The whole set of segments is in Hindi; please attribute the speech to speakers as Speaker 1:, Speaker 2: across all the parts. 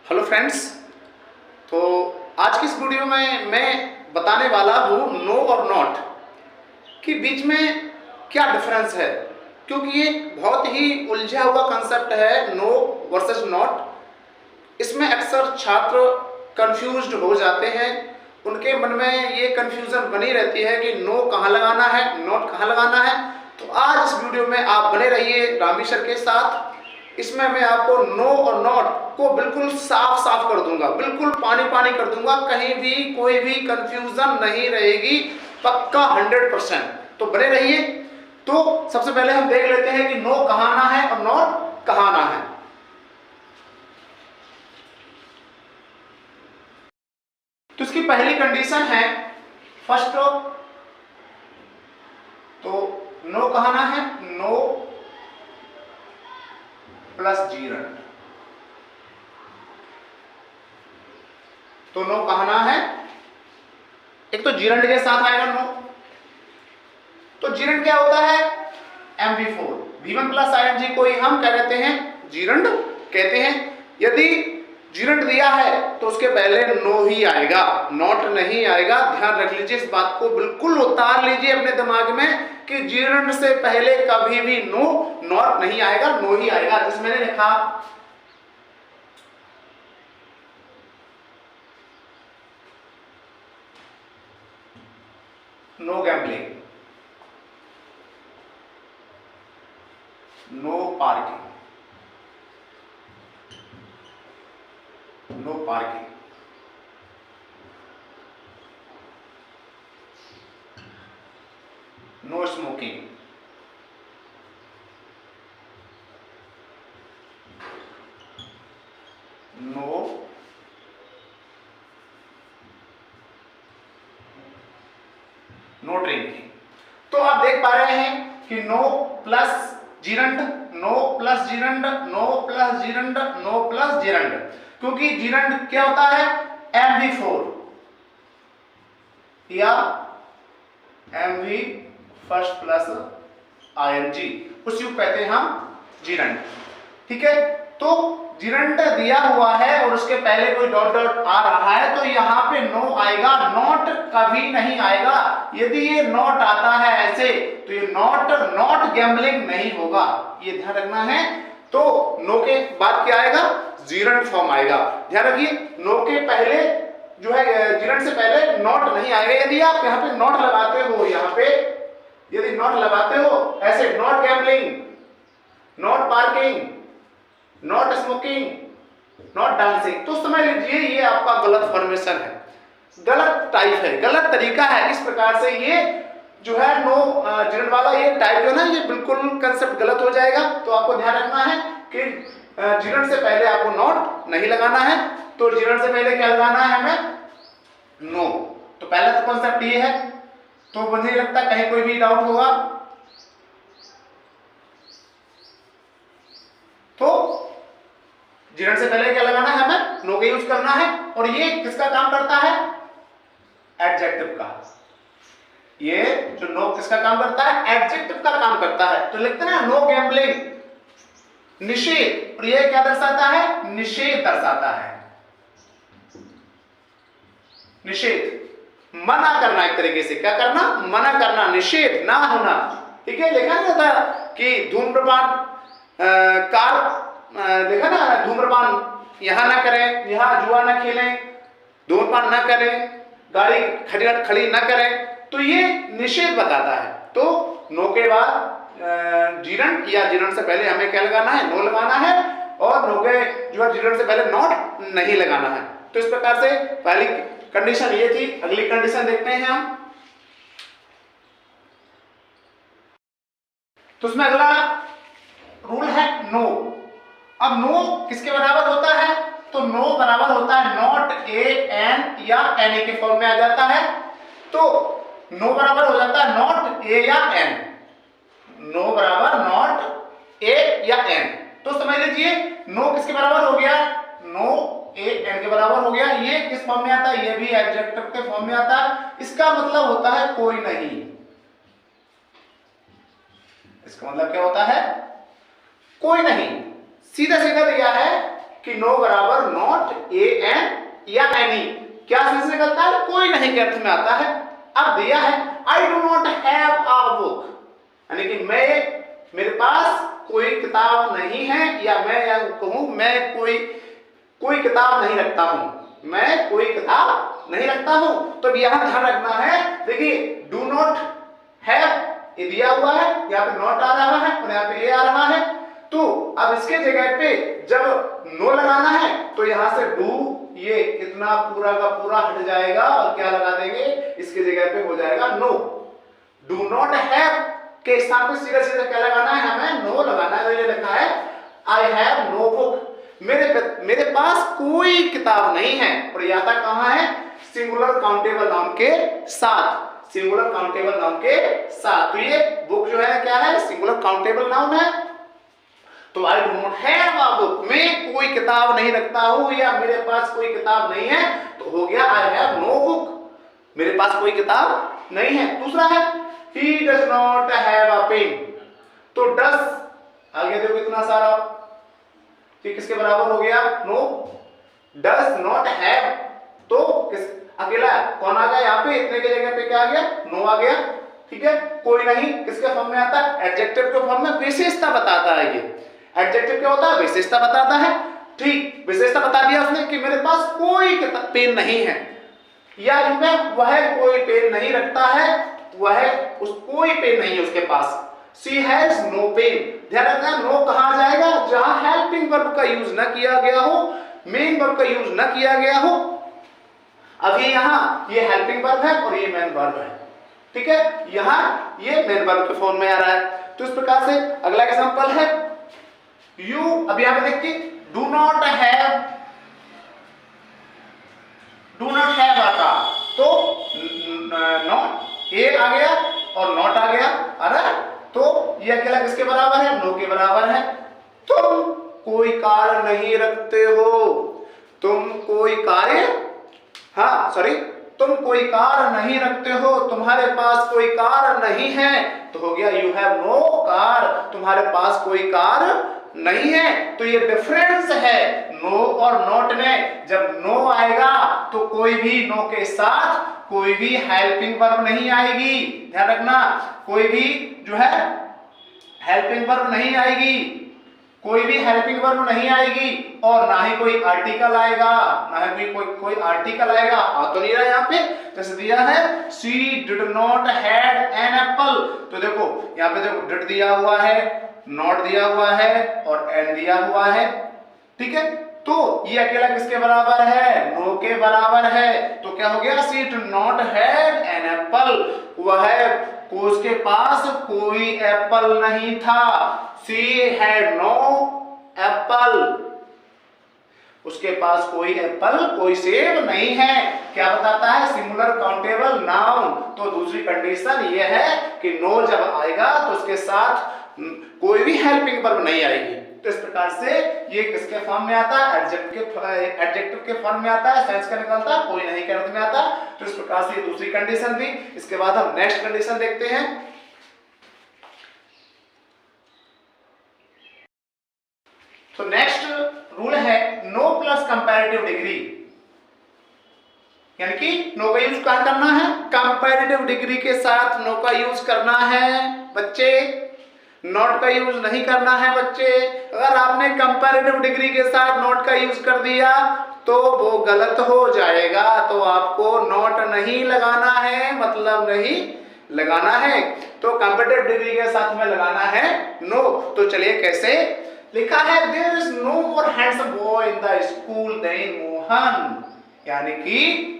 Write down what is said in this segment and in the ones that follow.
Speaker 1: Hello friends. तो आज की इस वीडियो में मैं बताने वाला हूँ नो और नॉट के बीच में क्या डिफरेंस है, क्योंकि ये बहुत ही उलझा हुआ कंसेप्ट है नो वर्सेस नॉट। इसमें अक्सर छात्र कंफ्यूज्ड हो जाते हैं, उनके मन में ये कंफ्यूजन बनी रहती है कि नो कहाँ लगाना है, नॉट कहाँ लगाना है। तो आज इस वीडियो में आप बने रहिए रामी सर के साथ। इसमें मैं आपको नो और नॉट को बिल्कुल साफ साफ कर दूंगा, बिल्कुल पानी पानी कर दूंगा, कहीं भी कोई भी कंफ्यूजन नहीं रहेगी, पक्का 100%। तो बने रहिए। तो सबसे पहले हम देख लेते हैं कि नो कहाँ आना है और नॉट कहाँ आना है। तो इसकी पहली कंडीशन है फर्स्ट, तो नो कहाँ आना है, नो प्लस जीरंड। तो नो कहना है, एक तो जीरंड के साथ आएगा नो। तो जीरंड क्या होता है, MV4 V1 प्लस ING को ही हम क्या कहते हैं, जीरंड कहते हैं। यदि जीरंड दिया है तो उसके पहले नो ही आएगा, नॉट नहीं आएगा। ध्यान रख लीजिए, इस बात को बिल्कुल उतार लीजिए अपने दिमाग में कि जीरंड से पहले कभी भी नो, नॉट नहीं आएगा, नो ही आएगा। जैसे मैंने लिखा no gambling, no parking, no parking, no smoking, no no drinking. तो आप देख पा रहे हैं कि no plus gerund, no plus gerund, no plus gerund, no plus gerund. क्योंकि जीरंड क्या होता है, MV4 या MV फर्स्ट प्लस ING, उस युग कहते हैं हम जीरंड। ठीक है, तो जीरंड दिया हुआ है और उसके पहले कोई डॉट डॉट आ रहा है तो यहाँ पे नो आएगा, नॉट कभी नहीं आएगा। यदि ये नॉट आता है ऐसे तो ये नॉट गैम्बलिंग नहीं होगा, ये ध्यान रखना है। तो नो के बाद क्या आएगा, जीरंड फॉर्म आएगा। ध्यान रखिए, नो के पहले जो है, जीरंड से पहले नॉट नहीं आएगा। यदि आप यहाँ पे नॉट लगाते हो, यहाँ पे यदि नॉट लगाते हो ऐसे, not gambling, not parking, not smoking, not dancing, तो समझ लीजिए ये आपका गलत फॉर्मेशन है, गलत टाइप है, गलत तरीका है। इस प्रकार से ये जो है नो जीरंड वाला ये टाइप जो है ना, ये बिल्कुल कंसेप्ट गलत हो जाएगा। तो आपको ध्यान रखना है कि जीरंड से पहले आपको नॉट नहीं लगाना है। तो जीरंड से पहले क्या लगाना है हमें, नो। तो पहला तो कॉन्सेप्ट ये है। तो मुझे नहीं लगता कहीं कोई भी डाउट होगा। तो जीरंड से पहले क्या लगाना है, हमें नो का यूज करना है। और ये किसका काम करता है, एडजेक्टिव का। ये जो नो किसका काम करता है, एडजेक्टिव का काम करता है। तो लिखते हैं ना नो गैम्बलिंग, निषेध। और ये क्या दर्शाता है, निषेध दर्शाता है, निषेध, मना करना। एक तरीके से क्या करना, मना करना, निषेध, ना होना। ठीक है, लिखा नहीं था कि धूम्रपान देखा ना, धूम्रपान यहाँ ना करें, यहाँ जुआ ना खेलें, धूम्रपान ना करें, गाड़ी खड़ी ना करें। तो ये निषेध बताता है। तो नो के बाद जीरंड या जीरंड से पहले हमें क्या लगाना है, नो लगाना है। और नो के जो है जीरंड से पहले नॉट नहीं लगाना है। तो इस प्रकार से पहली कंडीशन ये थी। अगली कंडीशन देखते हैं हम। तो उसमें अगला रूल है नो। अब नो किसके बराबर होता है, तो नो बराबर होता है नॉट ए एन या एन ए के फॉर्म में आ जाता है। तो नो बराबर हो जाता है नॉट ए या एन, नो बराबर नॉट ए या एन। तो समझ लीजिए नो किसके बराबर हो गया, नो ए एन के बराबर हो गया। ये किस फॉर्म में आता है, ये भी एडजेक्टिव के फॉर्म में आता है। इसका मतलब होता है कोई नहीं। इसका मतलब क्या होता है, कोई नहीं। सीधा सीधा दिया है कि नो बराबर नॉट, ए एन या एनी, क्या सेंस निकलता है? कोई नहीं के अर्थ में आता है। अब दिया है I do not have a book, यानी कि मेरे पास कोई किताब नहीं है, या मैं कहूं मैं कोई किताब नहीं रखता हूं, मैं कोई किताब नहीं रखता हूं। तो यहां ध्यान रखना है, देखिए डू नॉट हैव ये दिया हुआ है, यहाँ पे नॉट आ रहा है और यहाँ पे ए आ रहा है। तो अब इसके जगह पे जब नो लगाना है तो यहां से डू ये इतना पूरा का पूरा हट जाएगा और क्या लगा देंगे, इसके जगह पे हो जाएगा नो। डू नॉट हैव के स्थान पे सीधा सीधा क्या लगाना है, हमें नो लगाना है। तो ये लिखा है आई हैव नो बुक, मेरे पास कोई किताब नहीं है। और ये आता कहां है? सिंगुलर काउंटेबल नाउन के साथ, सिंगुलर काउंटेबल नाउन के साथ। तो ये बुक जो है क्या है? सिंगुलर काउंटेबल नाउन है। तो I do not have a book, मैं कोई किताब नहीं रखता हूं या मेरे पास कोई किताब नहीं है, तो हो गया आई हैव नो बुक, मेरे पास कोई किताब नहीं है। दूसरा है he does not have a pen, तो does आगे देखो इतना सारा, तो किसके बराबर हो गया? नो। does not have तो किस अकेला कौन आ गया यहाँ पे? इतने की जगह पे क्या आ गया? नो आ गया। ठीक है, कोई नहीं किसके फॉर्म में आता है? एडजेक्टिव के फॉर्म में। विशेषता बताता है ये, एडजेक्टिव क्या होता है? विशेषता बताता है। ठीक, विशेषता बता दिया उसने कि मेरे पास कोई पेन नहीं है, या इनमें वह कोई पेन नहीं रखता है, वह उस कोई पेन नहीं है उसके पास। She has no pen, ध्यान रखना नो कहां जाएगा? जहां हेल्पिंग वर्ब का यूज न किया गया हो, मेन वर्ब का यूज न किया गया हो। अभी यहां ये हेल्पिंग वर्ब है और ये मेन वर्ब है। ठीक है, यहां ये मेन वर्ब के फॉर्म में आ रहा है। तो इस प्रकार से अगला एग्जांपल है यू, अब यहां पे देखिए do not have a car, तो नॉट ए आ गया और नॉट आ गया, अरे तो ये अकेला किसके बराबर है? नो के बराबर है। तुम कोई कार नहीं रखते हो, तुम कोई कार्य, हाँ सॉरी, तुम कोई कार नहीं रखते हो, तुम्हारे पास कोई कार नहीं है, तो हो गया यू हैव नो कार, तुम्हारे पास कोई कार नहीं है। तो ये डिफरेंस है नो और नॉट में। जब नो आएगा तो कोई भी नो के साथ कोई भी हेल्पिंग वर्ब नहीं आएगी, ध्यान रखना, कोई भी जो है हेल्पिंग वर्ब नहीं आएगी, कोई भी हेल्पिंग वर्ब नहीं आएगी, और ना ही कोई आर्टिकल आएगा, ना ही कोई आर्टिकल आएगा। आ तो नहीं रहा यहाँ पे, जैसे दिया है she did not had an apple, तो देखो यहाँ पे देखो did दिया हुआ है, नॉट दिया हुआ है और एन दिया हुआ है। ठीक है, तो ये अकेला किसके बराबर है? नो के बराबर है। तो क्या हो गया? she did not had an apple, वह उसके पास कोई एप्पल नहीं था। she had no apple, उसके पास कोई एप्पल, कोई सेब नहीं है। क्या बताता है? Singular countable noun. तो दूसरी कंडीशन ये है कि नो जब आएगा तो उसके साथ कोई भी हेल्पिंग वर्ब नहीं आएगी। तो इस प्रकार से ये किसके फॉर्म में आता है? एडजेक्टिव के फॉर्म में आता है, सेंस का निकलता है, कोई नहीं के अर्थ में आता। तो इस प्रकार से ये दूसरी कंडीशन थी। इसके बाद हम नेक्स्ट कंडीशन देखते हैं। तो नेक्स्ट रूल है नो प्लस कंपैरेटिव डिग्री, यानी कि नो का यूज कहां करना है? कंपैरेटिव डिग्री के साथ नो का यूज करना है बच्चे, नॉट का यूज नहीं करना है बच्चे। अगर आपने कंपैरेटिव डिग्री के साथ नॉट का यूज कर दिया तो वो गलत हो जाएगा, तो आपको नॉट नहीं लगाना है, मतलब नहीं लगाना है। तो कंपैरेटिव डिग्री के साथ में लगाना है नो। तो चलिए कैसे लिखा है? There is no more handsome boy in the school than Mohan, यानी कि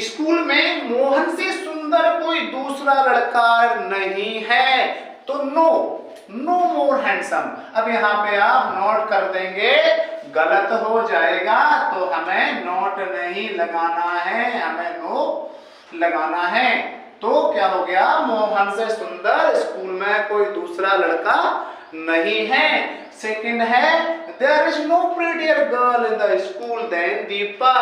Speaker 1: स्कूल में मोहन से सुंदर कोई दूसरा लड़का नहीं है। तो नो मोर हैंडसम। अब यहाँ पे आप नोट कर देंगे, गलत हो जाएगा, तो हमें नोट नहीं लगाना है, हमें नो लगाना है। तो क्या हो गया? मोहन से सुंदर स्कूल में कोई दूसरा लड़का नहीं है। सेकंड है there is no prettier girl in the school than Deepa,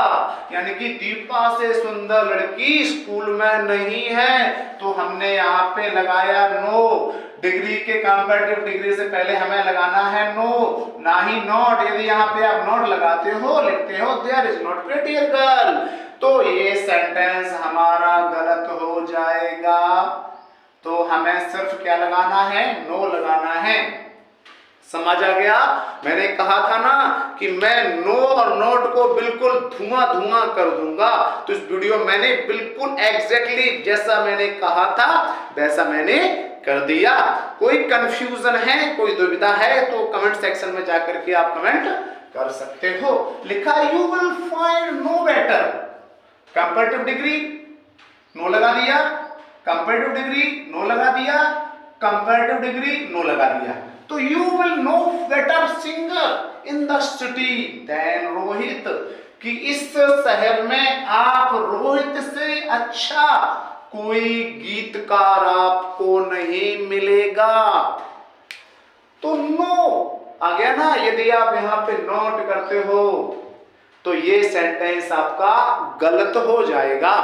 Speaker 1: यानी कि दीपा से सुंदर लड़की स्कूल में नहीं है। तो हमने यहाँ पे लगाया नो। डिग्री के कंपैरेटिव डिग्री से पहले हमें लगाना है नो, ना ही नॉट। यदि यहाँ पे आप नॉट लगाते हो, लिखते हो देयर इज नॉट प्रेटियर गर्ल, तो ये सेंटेंस हमारा गलत हो जाएगा। तो हमें सिर्फ क्या लगाना है, नो लगाना है। समझ आ गया? मैंने कहा था ना कि मैं नो और नॉट को बिल्कुल धुआं धुआं कर दूंगा। तो इस वीडियो मैंने बिल्कुल एग्जैक्टली जैसा मैंने कहा था वैसा मैंने कर दिया। कोई कंफ्यूजन है, कोई दुविधा है तो कमेंट सेक्शन में जाकर के आप कमेंट कर सकते हो। लिखा you will find no better, comparative degree no लगा दिया, कंपैरेटिव डिग्री नो लगा दिया, कंपैरेटिव डिग्री नो लगा दिया। तो you will no better singer in the city than Rohit, कि इस शहर में आप रोहित से अच्छा कोई गीतकार आपको नहीं मिलेगा। तो नो आ गया ना। यदि आप यहां पे नोट करते हो तो ये सेंटेंस आपका गलत हो जाएगा।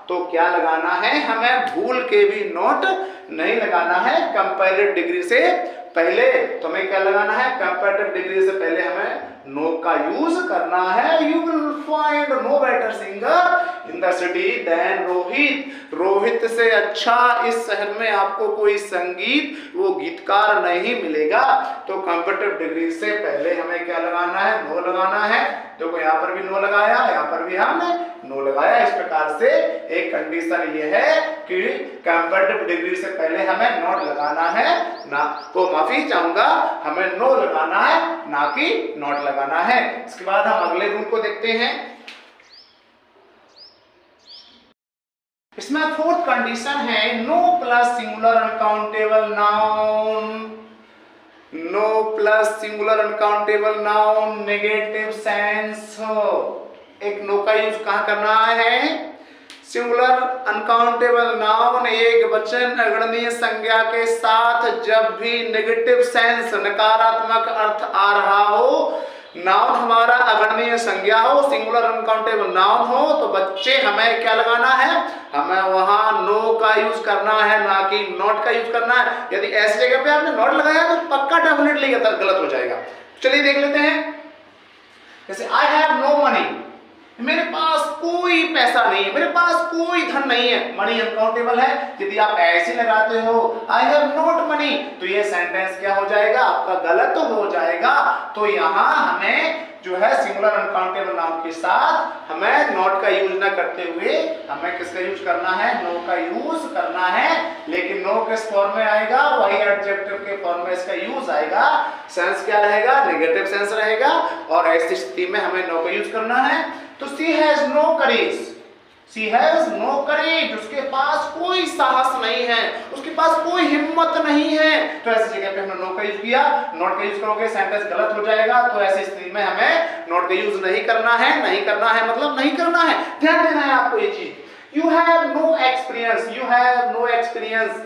Speaker 1: तो क्या लगाना है, हमें भूल के भी नोट नहीं लगाना है कंपैरेटिव डिग्री से पहले। तो हमें क्या लगाना है, कंपैरेटिव डिग्री से पहले हमें नो का यूज करना है। You will find no better singer in the city than Rohit, Rohit से अच्छा इस शहर में आपको कोई संगीत वो गीतकार नहीं मिलेगा। तो कंपैरेटिव डिग्री से पहले हमें क्या लगाना है, नो लगाना है। देखो यहाँ पर भी नो लगाया, यहाँ पर भी हमने नो लगाया। इस प्रकार से एक कंडीशन ये है कि कंपैरेटिव डिग्री से पहले हमें नॉट लगाना है, ना तो माफी चाहूंगा, हमें नो लगाना है ना कि नॉट लगाना है। इसके बाद हम अगले रूल को देखते हैं। इसमें फोर्थ कंडीशन है no plus singular uncountable noun, no plus singular uncountable noun negative sense. एक नो का यूज कहां करना है, सिंगुलर अनकाउंटेबल नाउन एक वचन अगणनीय संज्ञा के साथ जब भी नेगेटिव सेंस नकारात्मक अर्थ आ रहा हो, नाउन हमारा अगणनीय संज्ञा हो, सिंगुलर अनकाउंटेबल नाउन हो, तो बच्चे हमें क्या लगाना है, हमें वहां नो का यूज करना है ना कि नॉट का यूज करना है। यदि ऐसी जगह पे आपने नॉट लगाया तो पक्का डेफिनेटली गलत हो जाएगा। चलिए देख लेते हैं। जैसे आई हैव नो मनी, मेरे पास कोई पैसा नहीं है, मेरे पास कोई धन नहीं है, मनी अनकाउंटेबल है। यदि आप ऐसे लगाते हो आई हैव नॉट मनी, तो ये सेंटेंस क्या हो जाएगा, आपका गलत हो जाएगा। तो यहाँ हमें जो है सिंगुलर अनकाउंटेबल नाउन के साथ हमें नॉट का यूज ना करते हुए हमें किसका यूज करना है, नो का यूज करना है। लेकिन नो किस फॉर्म में आएगा, वही एडजेक्टिव के फॉर्म में इसका यूज आएगा। सेंस क्या रहेगा, नेगेटिव सेंस रहेगा, और ऐसी स्थिति में हमें नो का यूज करना है। तो she has no courage, she has no courage, उसके पास कोई साहस नहीं है, उसके पास कोई हिम्मत नहीं है। तो ऐसी जगह पे हमने नो का यूज किया, नॉट का यूज करोगे सेंटेंस गलत हो जाएगा। तो ऐसी स्थिति में हमें नॉट का यूज नहीं करना है, नहीं करना है मतलब नहीं करना है, ध्यान देना है आपको ये चीज। You have no experience, you have no experience,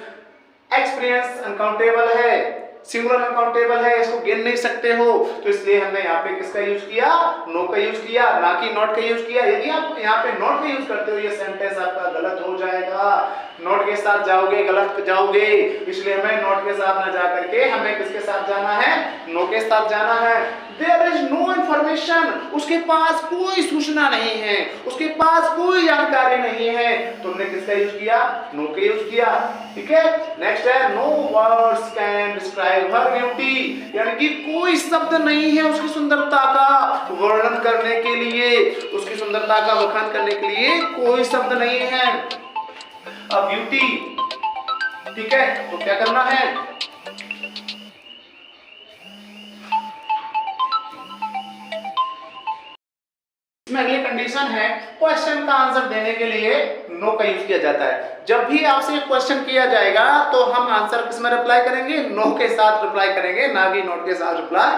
Speaker 1: experience uncountable है, सिंगुलर अनकाउंटेबल है, इसको गिन नहीं सकते हो। तो इसलिए हमने यहाँ पे किसका यूज किया, नो का यूज किया, ना कि नॉट का यूज किया। यदि आप यहाँ पे नॉट का यूज करते हो ये सेंटेंस आपका गलत हो जाएगा, नॉट के साथ जाओगे गलत जाओगे। इसलिए हमें नॉट के साथ ना जा करके हमें किसके साथ जाना है, नो के साथ जाना है। There is no information, उसके पास कोई सूचना नहीं है, उसके पास कोई जानकारी नहीं है। तुमने किसका यूज किया, नो का यूज किया। ठीक है, नेक्स्ट है no words can describe her beauty, यानी कि कोई शब्द नहीं है उसकी सुंदरता का वर्णन करने के लिए, उसकी सुंदरता का बखान करने के लिए कोई शब्द नहीं है। अब ब्यूटी, ठीक है, तो क्या करना है, इसमें अगली कंडीशन है क्वेश्चन का आंसर देने के लिए नो का यूज किया जाता है। जब भी आपसे क्वेश्चन किया जाएगा तो हम आंसर किस में रिप्लाई करेंगे, नो के साथ रिप्लाई करेंगे, ना कि नॉट के साथ रिप्लाई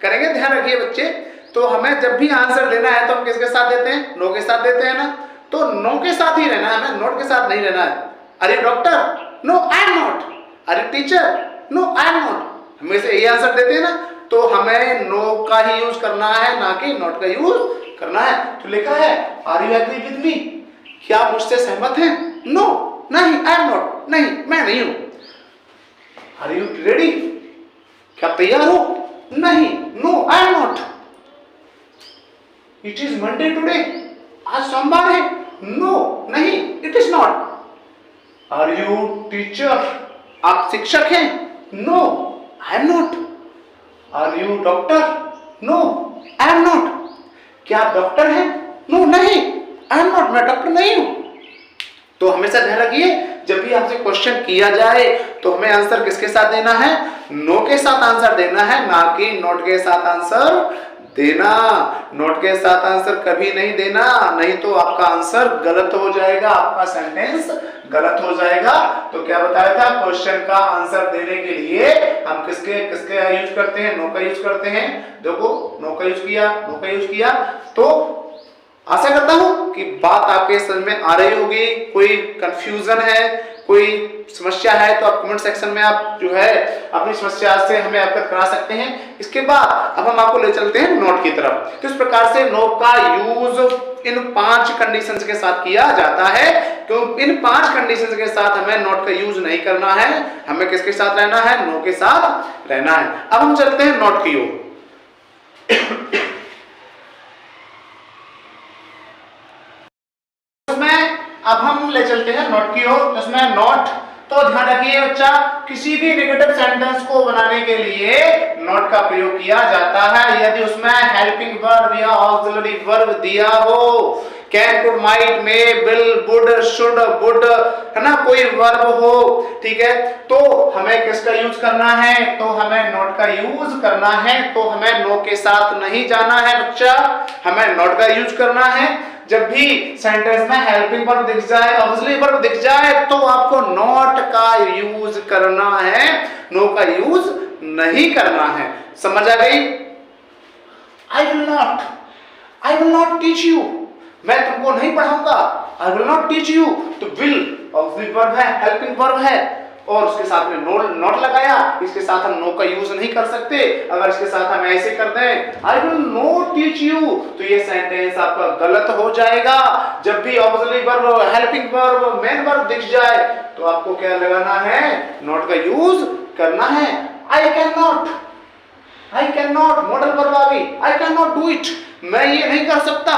Speaker 1: करेंगे। ध्यान रखिए बच्चे, तो हमें जब भी आंसर देना है तो हम किसके साथ देते हैं, नो के साथ देते हैं ना। तो नो के साथ ही रहना है, हमें नोट के साथ नहीं रहना है। अरे doctor, no I am not. अरे teacher, no I am not. हमेशा यही आंसर देते हैं ना। तो हमें नो का ही यूज करना है, ना कि नॉट का यूज करना है। तो लिखा है are you agree with me, क्या मुझसे सहमत हैं? नो, नहीं, आई एम नॉट, नहीं मैं नहीं हूं। Are you ready? क्या तैयार हो? नहीं, no I am not. It is Monday today, आज सोमवार है। नो, नहीं, it is not. Are you teacher? आप शिक्षक हैं? No, I am not. Are you doctor? No, I am not. क्या आप डॉक्टर हैं? नो, नहीं, आई एम नॉट, मैं डॉक्टर नहीं हूं। तो हमेशा ध्यान रखिए, जब भी आपसे क्वेश्चन किया जाए तो हमें आंसर किसके साथ देना है? नो के साथ आंसर देना है, ना कि नॉट के साथ आंसर देना। नॉट के साथ आंसर कभी नहीं देना, नहीं तो आपका आंसर गलत हो जाएगा, आपका सेंटेंस गलत हो जाएगा। तो क्या बताया था, क्वेश्चन का आंसर देने के लिए हम किसके किसके यूज करते हैं? नो का यूज करते हैं। देखो, नो का यूज किया, नो का यूज किया। तो आशा करता हूं कि बात आपके समझ में आ रही होगी। कोई कंफ्यूजन है, कोई समस्या है तो आप कमेंट सेक्शन में आप जो है अपनी समस्या से हमें अवगत करा सकते हैं। इसके बाद अब हम आपको ले चलते हैं नोट की तरफ। तो इस प्रकार से नो का यूज इन 5 कंडीशंस के साथ किया जाता है। तो इन 5 कंडीशंस के साथ हमें नोट का यूज नहीं करना है, हमें किसके साथ रहना है? नो के साथ रहना है। अब हम चलते हैं नोट की ओर। अब हम ले चलते हैं नोट की ओर। इसमें नोट, तो ध्यान रखिए बच्चा, किसी भी नेगेटिव सेंटेंस को बनाने के लिए नोट का प्रयोग किया जाता है यदि उसमें हेल्पिंग वर्ब या ऑक्सिलरी वर्ब दिया हो। Can, could, might, may, will, would, should, would, है ना, कोई वर्ब हो, ठीक है, तो हमें किसका यूज करना है? तो हमें नोट का यूज करना है। तो हमें नो के साथ नहीं जाना है बच्चा, हमें नोट का यूज करना है। जब भी सेंटेंस में हेल्पिंग वर्ब दिख जाए, ऑक्सिलरी वर्ब दिख जाए, तो आपको नॉट का यूज करना है, नो का यूज नहीं करना है। समझ आ गई? I will not teach you, मैं तुमको नहीं पढ़ाऊंगा। I will not teach you, तो विल ऑक्सिलरी वर्ब है, हेल्पिंग वर्ब है, और उसके साथ में नॉट लगाया। इसके साथ हम नो का यूज नहीं कर सकते। अगर इसके साथ हम ऐसे कर दें, I will not teach you, तो ये सेंटेंस आपका गलत हो जाएगा। जब भी auxiliary verb, helping verb, main verb दिख जाए तो आपको क्या लगाना है? नॉट का यूज करना है। I can not, modal verb आ गई, I can not do it, मैं ये नहीं कर सकता,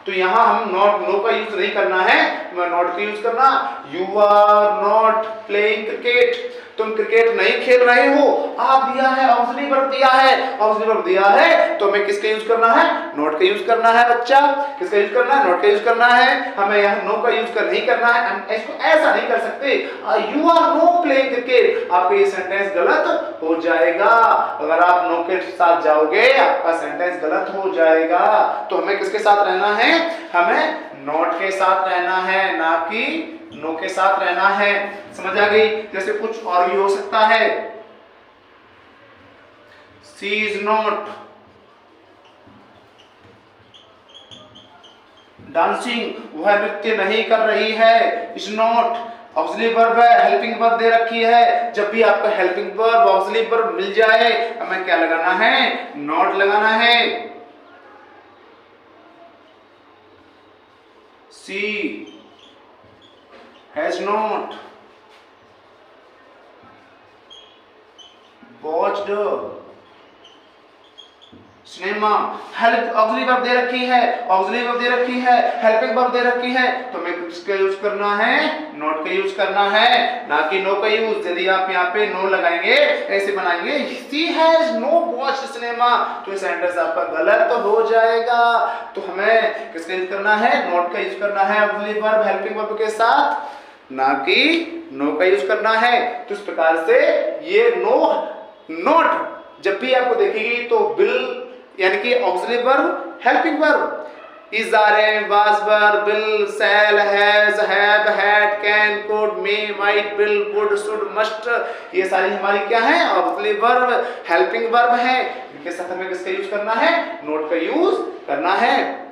Speaker 1: तो यहां हम नो का यूज नहीं करना है, मैं नॉट का यूज करना। You are not playing cricket, तुम क्रिकेट नहीं खेल रहे हो। आप दिया है, ऑक्सिलरी वर्ब दिया है, ऑक्सिलरी वर्ब दिया है, तो हमें किसका यूज करना है? नॉट का यूज करना है बच्चा। किसका यूज करना है? नॉट का यूज करना है। हमें यहाँ नो का यूज नहीं करना है। हम इसको ऐसा नहीं कर सकते, you are no playing cricket, आपका ये सेंटेंस गलत हो जाएगा। अगर आप नो के साथ जाओगे आपका सेंटेंस गलत हो जाएगा। तो हमें किसके साथ रहना है? हमें नॉट के साथ रहना है, ना कि नो के साथ रहना है। समझ आ गई? जैसे कुछ और भी हो सकता है, शी इज नॉट डांसिंग, वह नृत्य नहीं कर रही है। इज नॉट ऑक्सिलरी वर्ब है, हेल्पिंग वर्ब दे रखी है। जब भी आपको हेल्पिंग वर्ब, ऑक्सिलरी वर्ब मिल जाए, हमें क्या लगाना है? नॉट लगाना है। She has not watched cinema. Help auxiliary verb दे रखी है, ऑक्सिलरी वर्ब दे रखी है, हेल्पिंग वर्ब दे रखी है, तो हमें किसका यूज करना है? नॉट का यूज करना है, ना कि नो का यूज। यदि आप यहाँ पे नो लगाएंगे, ऐसे बनाएंगे, she has no watched cinema, तो ये सेंटेंस आपका गलत हो जाएगा। तो हमें किसका यूज करना है? नॉट का यूज करना है ऑक्सिलरी वर्ब, हेल्पिंग वर्ब के साथ, ना कि नो का यूज करना है। तो इस प्रकार से ये नॉट जब भी आपको देखेगी तो विल यानी कि auxiliary verb, helping verb, is, are, am, was, were, will, shall, has, have, had, can, could, may, might, will, would, should, must, ये सारी हमारी क्या है? ऑक्सिलरी वर्ब, हेल्पिंग वर्ब है। इनके साथ हमें किसका यूज करना है? नॉट का यूज करना है।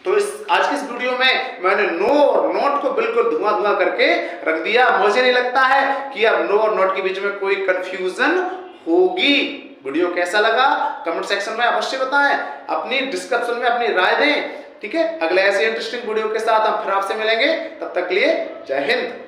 Speaker 1: तो आज की इस वीडियो में मैंने नो और नॉट को बिल्कुल धुआं करके रख दिया। मुझे नहीं लगता है कि अब नो और नॉट के बीच में कोई कंफ्यूजन होगी। वीडियो कैसा लगा कमेंट सेक्शन में अवश्य बताएं, अपनी डिस्क्रिप्शन में अपनी राय दें, ठीक है। अगले ऐसे इंटरेस्टिंग वीडियो के साथ हम फिर आपसे मिलेंगे, तब तक के लिए जय हिंद।